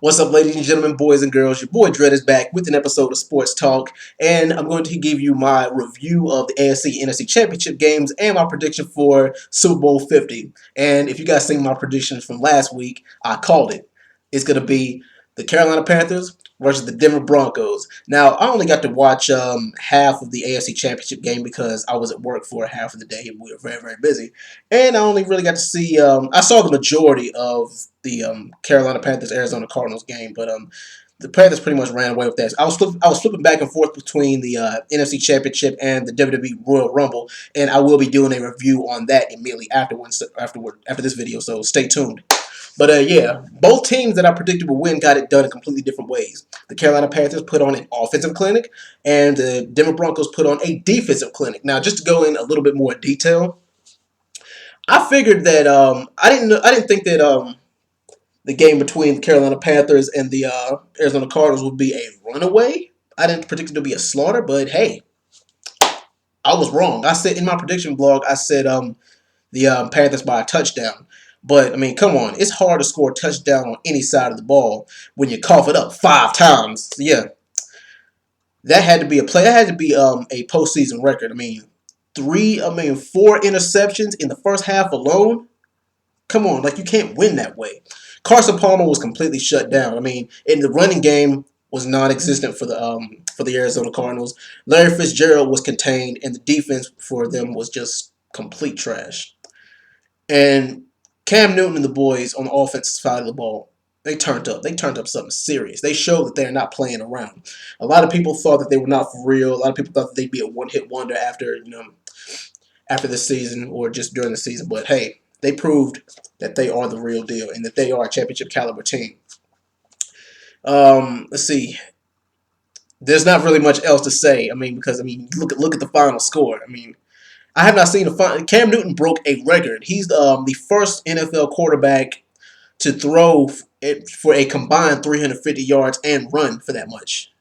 What's up, ladies and gentlemen, boys and girls? Your boy Dread is back with an episode of Sports Talk, and I'm going to give you my review of the AFC NFC Championship games and my prediction for Super Bowl 50. And if you guys seen my predictions from last week, I called it. It's going to be the Carolina Panthers versus the Denver Broncos. Now, I only got to watch half of the AFC Championship game because I was at work for half of the day and we were very, very busy. And I only really got to see, I saw the majority of the Carolina Panthers Arizona Cardinals game, but the Panthers pretty much ran away with that. I was flipping back and forth between the NFC Championship and the WWE Royal Rumble, and I will be doing a review on that immediately after this video. So stay tuned. But yeah, both teams that I predicted would win got it done in completely different ways. The Carolina Panthers put on an offensive clinic, and the Denver Broncos put on a defensive clinic. Now, just to go in a little bit more detail, I figured that I didn't think that the game between the Carolina Panthers and the Arizona Cardinals would be a runaway. I didn't predict it to be a slaughter, but hey, I was wrong. I said in my prediction blog, I said the Panthers by a touchdown. But I mean, come on, it's hard to score a touchdown on any side of the ball when you cough it up 5 times. So yeah, that had to be a play. That had to be a postseason record. I mean, 4 interceptions in the first half alone. Come on, like you can't win that way. Carson Palmer was completely shut down. I mean, in the running game was non-existent for the Arizona Cardinals. Larry Fitzgerald was contained, and the defense for them was just complete trash. And Cam Newton and the boys on the offensive side of the ball, they turned up. They turned up something serious. They showed that they're not playing around. A lot of people thought that they were not for real. A lot of people thought that they'd be a one-hit wonder after the season or just during the season. But hey, they proved that they are the real deal and that they are a championship caliber team. Let's see. There's not really much else to say. I mean, because look at the final score. I mean, I have not seen a final. Cam Newton broke a record. He's the first NFL quarterback to throw for a combined 350 yards and run for that much.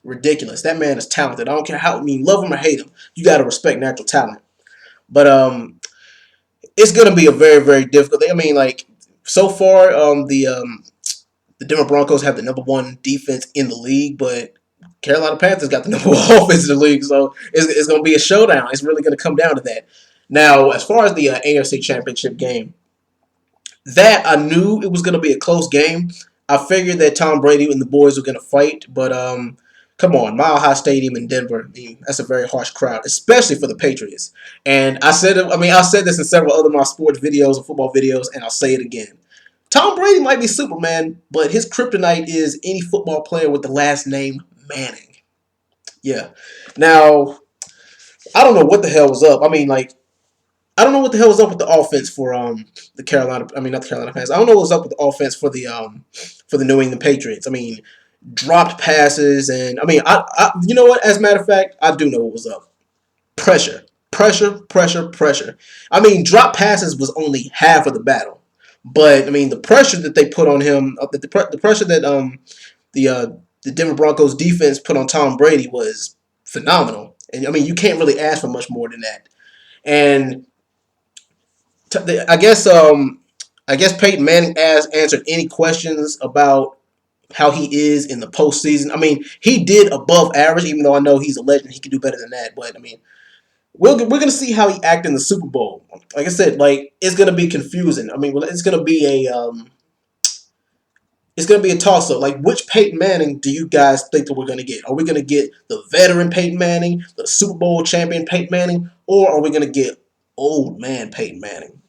Ridiculous. That man is talented. I don't care love him or hate him. You got to respect natural talent. But it's going to be a very, very difficult thing. I mean, like, so far, the Denver Broncos have the #1 defense in the league, but Carolina Panthers got the #1 offense in the league, so it's going to be a showdown. It's really going to come down to that. Now, as far as the AFC Championship game, that I knew it was going to be a close game. I figured that Tom Brady and the boys were going to fight, but come on, Mile High Stadium in Denver, I mean, that's a very harsh crowd, especially for the Patriots. And I said this in several other my sports videos and football videos, and I'll say it again. Tom Brady might be Superman, but his kryptonite is any football player with the last name Manning. Yeah. Now, I don't know what the hell was up. I mean, like, I don't know what the hell was up with the offense for the Carolina. I mean, not the Carolina Panthers. I don't know what was up with the offense for the New England Patriots. I mean, dropped passes, and I mean, I you know what? As a matter of fact, I do know what was up. Pressure, pressure, pressure, pressure. I mean, drop passes was only half of the battle, but I mean, the pressure that they put on him, the pressure that the Denver Broncos defense put on Tom Brady was phenomenal. And I mean, you can't really ask for much more than that. And I guess Peyton Manning answered any questions about how he is in the postseason. I mean, he did above average, even though I know he's a legend. He can do better than that. But I mean, we're gonna see how he acts in the Super Bowl. Like I said, like it's gonna be confusing. I mean, it's gonna be a toss up. Like, which Peyton Manning do you guys think that we're gonna get? Are we gonna get the veteran Peyton Manning, the Super Bowl champion Peyton Manning, or are we gonna get old man Peyton Manning?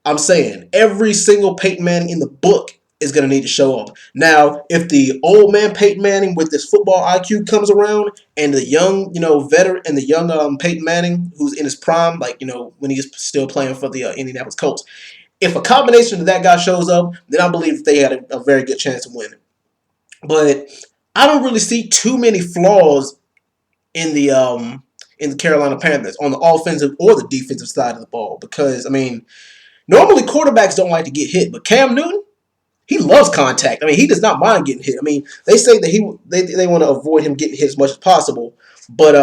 I'm saying every single Peyton Manning in the book is going to need to show up. Now, if the old man Peyton Manning with this football IQ comes around and the young, veteran and the young Peyton Manning who's in his prime, like, when he's still playing for the Indianapolis Colts, if a combination of that guy shows up, then I believe that they had a very good chance of winning. But I don't really see too many flaws in the Carolina Panthers on the offensive or the defensive side of the ball because, I mean, normally quarterbacks don't like to get hit, but Cam Newton, he loves contact. I mean, he does not mind getting hit. I mean, they say that they want to avoid him getting hit as much as possible, but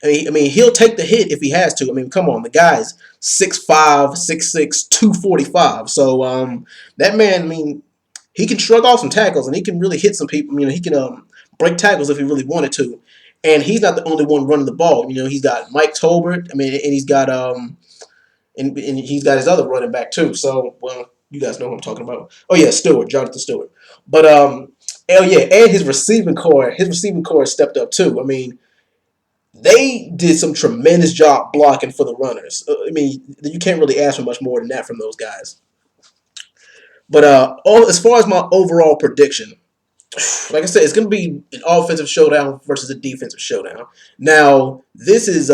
I mean, he'll take the hit if he has to. I mean, come on, the guy's 6'5", 6'6", 245. So that man, I mean, he can shrug off some tackles and he can really hit some people. He can break tackles if he really wanted to. And he's not the only one running the ball. He's got Mike Tolbert. I mean, and he's got and he's got his other running back too. So, well, you guys know who I'm talking about. Oh yeah, Stewart, Jonathan Stewart. But oh yeah, and his receiving core stepped up too. I mean, they did some tremendous job blocking for the runners. I mean, you can't really ask for much more than that from those guys. But as far as my overall prediction, like I said, it's going to be an offensive showdown versus a defensive showdown. Now, this is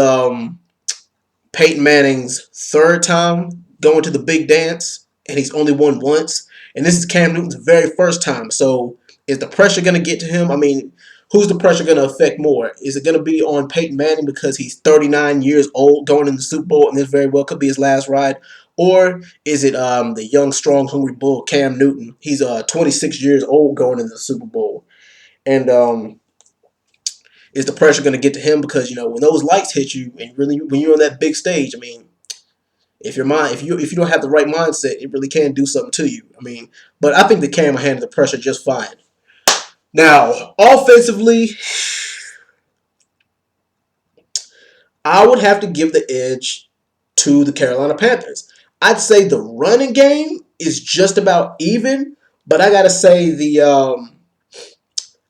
Peyton Manning's third time going to the big dance, and he's only won once. And this is Cam Newton's very first time. So is the pressure going to get to him? I mean, who's the pressure going to affect more? Is it going to be on Peyton Manning because he's 39 years old going in the Super Bowl, and this very well could be his last ride? Or is it the young, strong, hungry bull, Cam Newton? He's 26 years old going into the Super Bowl. And is the pressure going to get to him? Because, when those lights hit you and really when you're on that big stage, I mean, if you don't have the right mindset, it really can do something to you. I mean, but I think the Cam will handle the pressure just fine. Now, offensively, I would have to give the edge to the Carolina Panthers. I'd say the running game is just about even, but I gotta say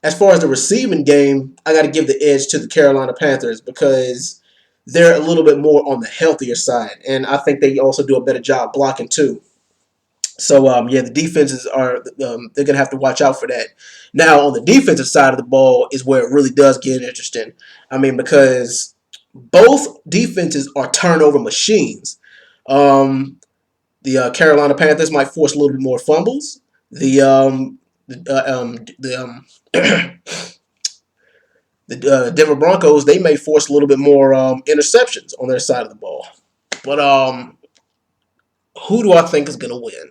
as far as the receiving game, I gotta give the edge to the Carolina Panthers because they're a little bit more on the healthier side, and I think they also do a better job blocking too. So yeah, the defenses are they're gonna have to watch out for that. Now on the defensive side of the ball is where it really does get interesting. I mean, because both defenses are turnover machines. The Carolina Panthers might force a little bit more fumbles. The the Denver Broncos, they may force a little bit more interceptions on their side of the ball. But who do I think is going to win?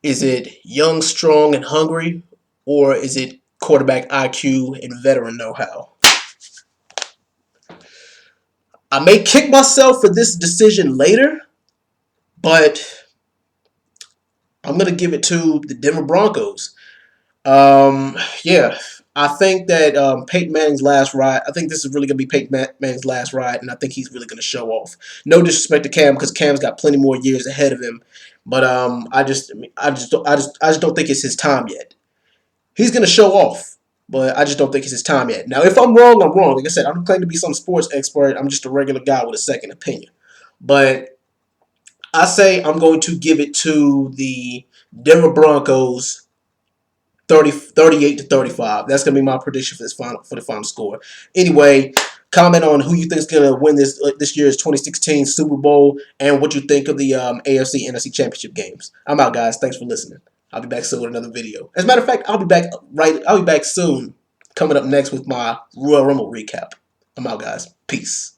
Is it young, strong, and hungry, or is it quarterback IQ and veteran know-how? I may kick myself for this decision later, but I'm going to give it to the Denver Broncos. Yeah, I think that Peyton Manning's last ride. I think this is really going to be Peyton Manning's last ride, and I think he's really going to show off. No disrespect to Cam, because Cam's got plenty more years ahead of him, but I just don't think it's his time yet. He's going to show off, but I just don't think it's his time yet. Now, if I'm wrong, I'm wrong. Like I said, I don't claim to be some sports expert. I'm just a regular guy with a second opinion. But I say I'm going to give it to the Denver Broncos 38-35. That's going to be my prediction for the final score. Anyway, comment on who you think is going to win this year's 2016 Super Bowl and what you think of the AFC NFC Championship games. I'm out, guys. Thanks for listening. I'll be back soon with another video. As a matter of fact, I'll be back soon, coming up next with my Royal Rumble recap. I'm out, guys. Peace.